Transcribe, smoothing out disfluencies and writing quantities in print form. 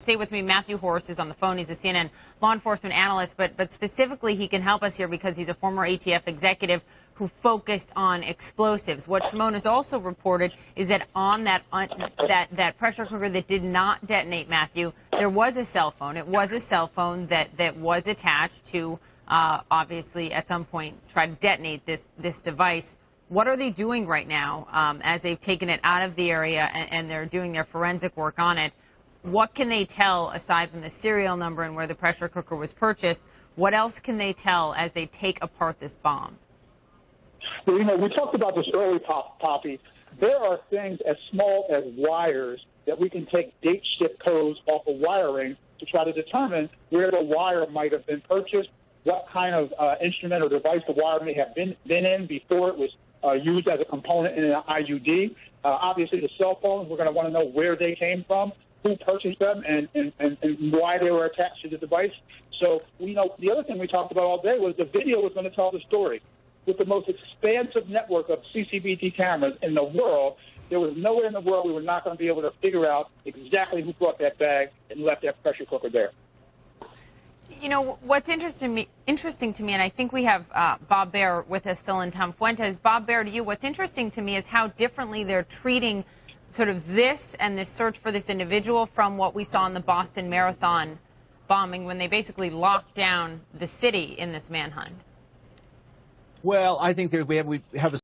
Stay with me. Matthew Horace is on the phone. He's a CNN law enforcement analyst, but specifically he can help us here because he's a former ATF executive who focused on explosives. What Shimon has also reported is that on that pressure cooker that did not detonate, Matthew, there was a cell phone. It was a cell phone that was attached to, obviously, at some point, try to detonate this device. What are they doing right now as they've taken it out of the area and they're doing their forensic work on it? What can they tell, aside from the serial number and where the pressure cooker was purchased? What else can they tell as they take apart this bomb? Well, we talked about this early, Poppy. There are things as small as wires that we can take date shift codes off of wiring to try to determine where the wire might have been purchased, what kind of instrument or device the wire may have been in before it was used as a component in an IUD. Obviously, the cell phones, we're going to want to know where they came from, who purchased them, and why they were attached to the device. So, the other thing we talked about all day was the video was going to tell the story. With the most expansive network of CCTV cameras in the world, there was nowhere in the world we were not going to be able to figure out exactly who brought that bag and left that pressure cooker there. What's interesting to me, and I think we have Bob Baer with us still in Tom Fuentes. Bob Baer, to you, what's interesting to me is how differently they're treating sort of this and this search for this individual from what we saw in the Boston Marathon bombing when they basically locked down the city in this manhunt. Well, I think we have a